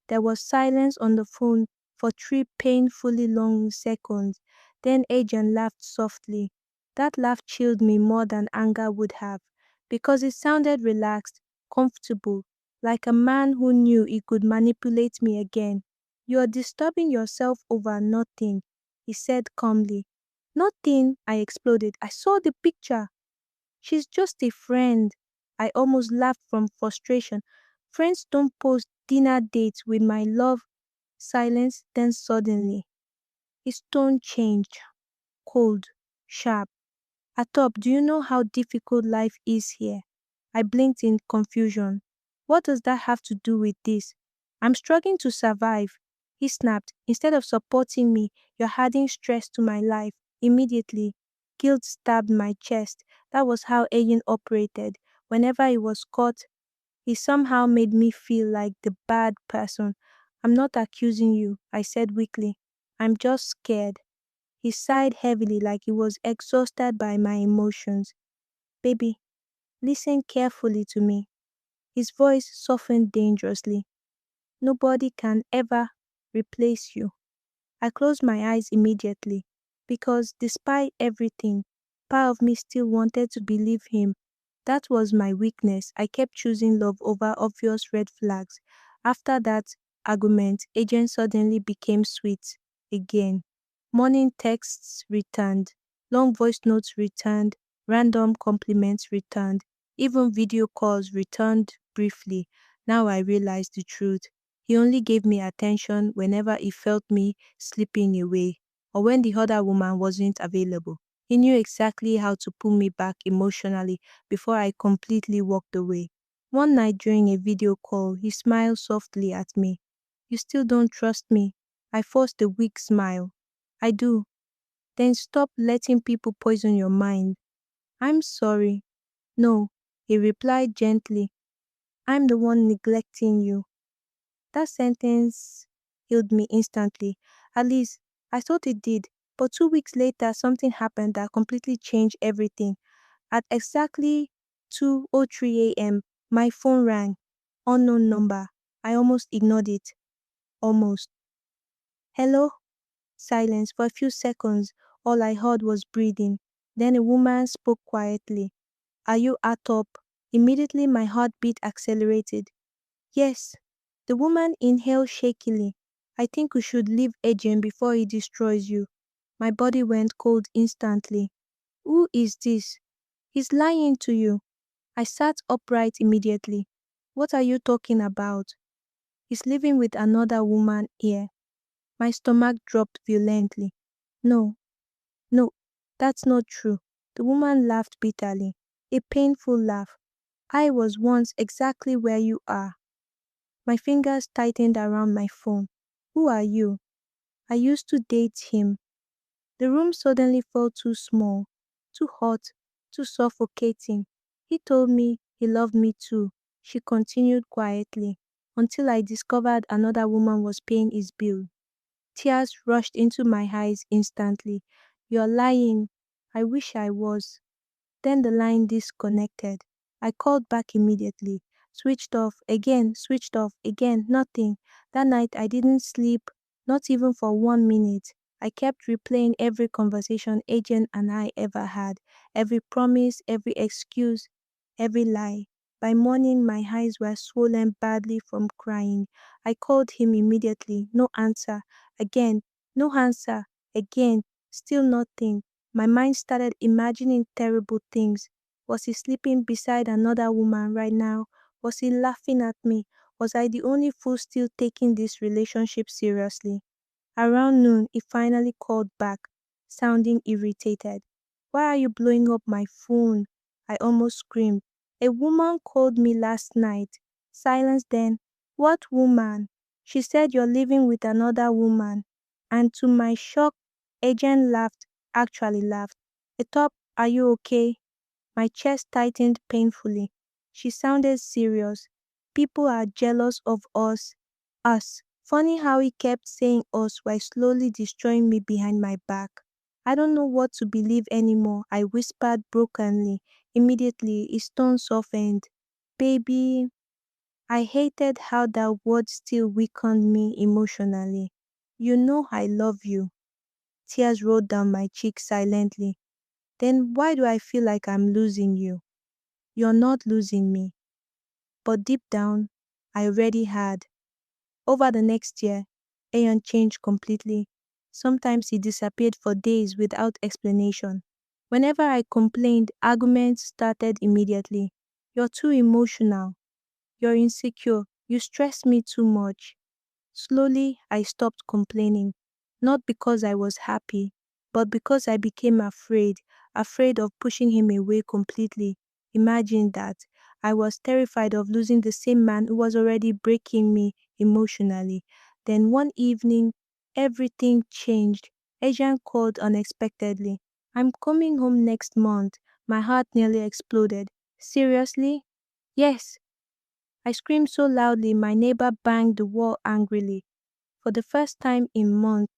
There was silence on the phone for 3 painfully long seconds. Then Agent laughed softly. That laugh chilled me more than anger would have, because it sounded relaxed, comfortable, like a man who knew he could manipulate me again. "You are disturbing yourself over nothing," he said calmly. "Nothing," I exploded. "I saw the picture." "She's just a friend." I almost laughed from frustration. "Friends don't post dinner dates with my love." Silence, then suddenly, his tone changed, cold, sharp. "Atop, do you know how difficult life is here?" I blinked in confusion. "What does that have to do with this?" "I'm struggling to survive," he snapped. "Instead of supporting me, you're adding stress to my life." Immediately, guilt stabbed my chest. That was how Ayin operated. Whenever he was caught, he somehow made me feel like the bad person. "I'm not accusing you," I said weakly. "I'm just scared." He sighed heavily like he was exhausted by my emotions. "Baby, listen carefully to me." His voice softened dangerously. "Nobody can ever replace you." I closed my eyes immediately because, despite everything, part of me still wanted to believe him. That was my weakness. I kept choosing love over obvious red flags. After that argument, Agent suddenly became sweet again. Morning texts returned, long voice notes returned, random compliments returned, even video calls returned briefly. Now I realized the truth. He only gave me attention whenever he felt me slipping away, or when the other woman wasn't available. He knew exactly how to pull me back emotionally before I completely walked away. One night during a video call, he smiled softly at me. "You still don't trust me?" I forced a weak smile. "I do." "Then stop letting people poison your mind." "I'm sorry." "No," he replied gently. "I'm the one neglecting you." That sentence healed me instantly. At least, I thought it did. But 2 weeks later, something happened that completely changed everything. At exactly 2:03 a.m., my phone rang. Unknown number. I almost ignored it. Almost. "Hello?" Silence. For a few seconds, all I heard was breathing. Then a woman spoke quietly. "Are you Atop?" Immediately, my heartbeat accelerated. "Yes." The woman inhaled shakily. "I think we should leave Agent before he destroys you." My body went cold instantly. "Who is this?" "He's lying to you." I sat upright immediately. "What are you talking about?" "He's living with another woman here." My stomach dropped violently. "No, no, that's not true." The woman laughed bitterly, a painful laugh. "I was once exactly where you are." My fingers tightened around my phone. "Who are you?" "I used to date him." The room suddenly felt too small, too hot, too suffocating. "He told me he loved me too," she continued quietly, "until I discovered another woman was paying his bill." Tears rushed into my eyes instantly. "You're lying." "I wish I was." Then the line disconnected. I called back immediately. Switched off again, nothing. That night I didn't sleep, not even for 1 minute. I kept replaying every conversation Agent and I ever had, every promise, every excuse, every lie. By morning, my eyes were swollen badly from crying. I called him immediately. No answer. Again, no answer. Again, still nothing. My mind started imagining terrible things. Was he sleeping beside another woman right now? Was he laughing at me? Was I the only fool still taking this relationship seriously? Around noon, he finally called back, sounding irritated. "Why are you blowing up my phone?" I almost screamed. "A woman called me last night." Silence then. "What woman?" "She said you're living with another woman." And to my shock, Agent laughed, actually laughed. "Etop, are you okay?" My chest tightened painfully. She sounded serious. "People are jealous of us." Us. Funny how he kept saying us while slowly destroying me behind my back. "I don't know what to believe anymore," I whispered brokenly. Immediately, his tone softened. "Baby." I hated how that word still weakened me emotionally. You know I love you. Tears rolled down my cheeks silently. Then why do I feel like I'm losing you? You're not losing me. But deep down, I already had. Over the next year, Ayan changed completely. Sometimes he disappeared for days without explanation. Whenever I complained, arguments started immediately. You're too emotional. You're insecure. You stress me too much. Slowly, I stopped complaining, not because I was happy, but because I became afraid, afraid of pushing him away completely. Imagine that. I was terrified of losing the same man who was already breaking me emotionally. Then one evening, everything changed. Adrian called unexpectedly. I'm coming home next month. My heart nearly exploded. Seriously? Yes. I screamed so loudly my neighbor banged the wall angrily. For the first time in months,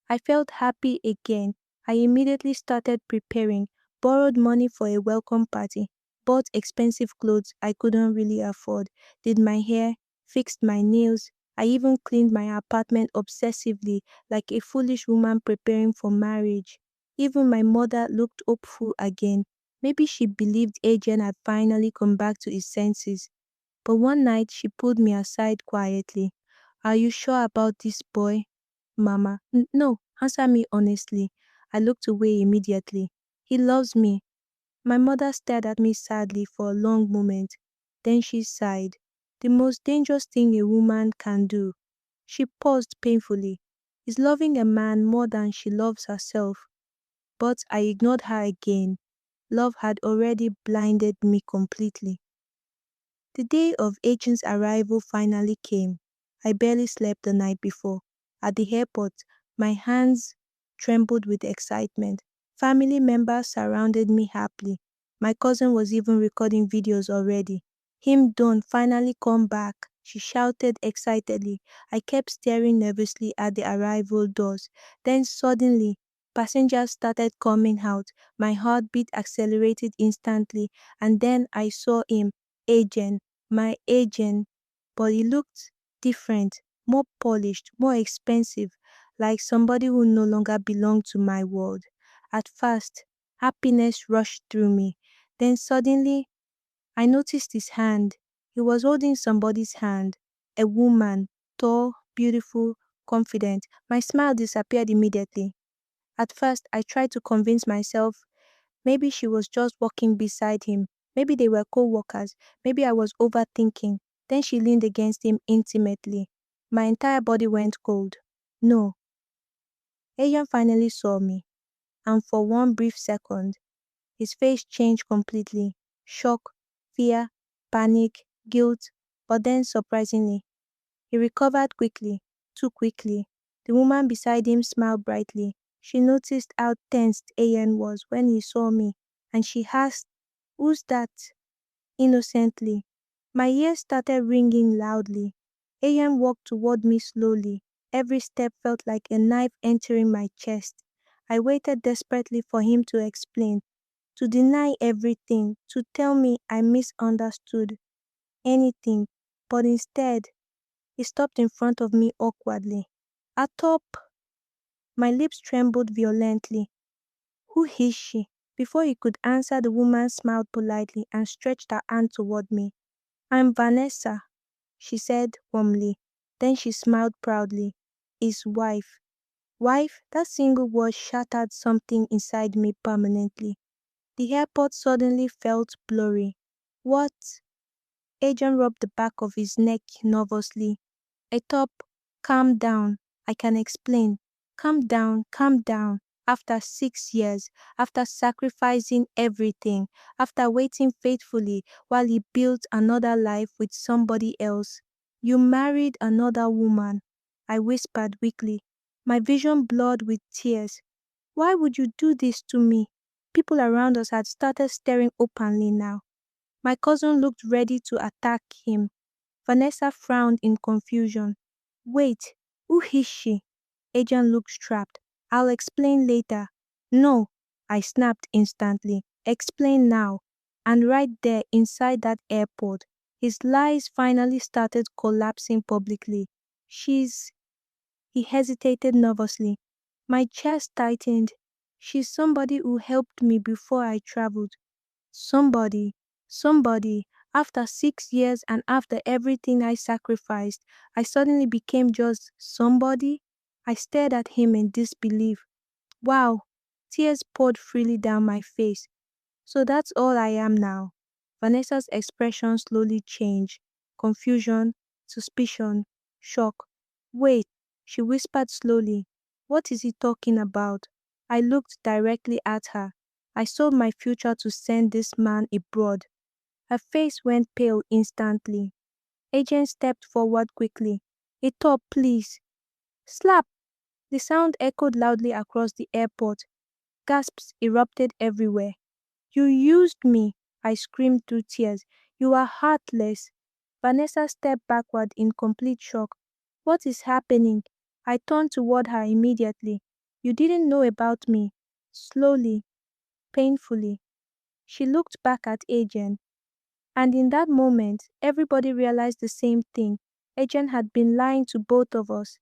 I felt happy again. I immediately started preparing, borrowed money for a welcome party, bought expensive clothes I couldn't really afford, did my hair, fixed my nails. I even cleaned my apartment obsessively like a foolish woman preparing for marriage. Even my mother looked hopeful again. Maybe she believed Adrian had finally come back to his senses. But one night she pulled me aside quietly. Are you sure about this boy, Mama? No, answer me honestly. I looked away immediately. He loves me. My mother stared at me sadly for a long moment. Then she sighed. The most dangerous thing a woman can do. She paused painfully. Is loving a man more than she loves herself. But I ignored her again. Love had already blinded me completely. The day of Achin's arrival finally came. I barely slept the night before. At the airport, my hands trembled with excitement. Family members surrounded me happily. My cousin was even recording videos already. Him done finally come back, she shouted excitedly. I kept staring nervously at the arrival doors. Then suddenly, passengers started coming out. My heartbeat accelerated instantly, and then I saw him, agent, my agent, but he looked different, more polished, more expensive, like somebody who no longer belonged to my world. At first, happiness rushed through me. Then suddenly, I noticed his hand. He was holding somebody's hand, a woman, tall, beautiful, confident. My smile disappeared immediately. At first, I tried to convince myself maybe she was just walking beside him. Maybe they were co workers. Maybe I was overthinking. Then she leaned against him intimately. My entire body went cold. No, Ayan finally saw me, and for one brief second, his face changed completely. Shock, fear, panic, guilt, but then surprisingly, he recovered quickly, too quickly. The woman beside him smiled brightly. She noticed how tensed Ayan was when he saw me, and she asked, "Who's that?" innocently. My ears started ringing loudly. Ayan walked toward me slowly. Every step felt like a knife entering my chest. I waited desperately for him to explain, to deny everything, to tell me I misunderstood anything, but instead, he stopped in front of me awkwardly. Atop, my lips trembled violently. Who is she? Before he could answer, the woman smiled politely and stretched her hand toward me. I'm Vanessa, she said warmly. Then she smiled proudly. His wife. Wife, that single word shattered something inside me permanently. The airport suddenly felt blurry. What? Adrian rubbed the back of his neck nervously. Atop, calm down. I can explain. Calm down, calm down. After 6 years, after sacrificing everything, after waiting faithfully while he built another life with somebody else, you married another woman. I whispered weakly, my vision blurred with tears. Why would you do this to me? People around us had started staring openly now. My cousin looked ready to attack him. Vanessa frowned in confusion. Wait, who is she? Agent looked trapped. I'll explain later. No, I snapped instantly. Explain now. And right there inside that airport, His lies finally started collapsing publicly. She's. He hesitated nervously. My chest tightened. She's somebody who helped me before I traveled. Somebody, somebody. After 6 years and after everything I sacrificed, I suddenly became just somebody. I stared at him in disbelief. Wow, tears poured freely down my face. So that's all I am now. Vanessa's expression slowly changed. Confusion, suspicion, shock. Wait, she whispered slowly. What is he talking about? I looked directly at her. I sold my future to send this man abroad. Her face went pale instantly. Agent stepped forward quickly. A top, please. Slap! The sound echoed loudly across the airport. Gasps erupted everywhere. You used me, I screamed through tears. You are heartless. Vanessa stepped backward in complete shock. What is happening? I turned toward her immediately. You didn't know about me. Slowly, painfully, she looked back at Agent, and in that moment, everybody realized the same thing. Agent had been lying to both of us.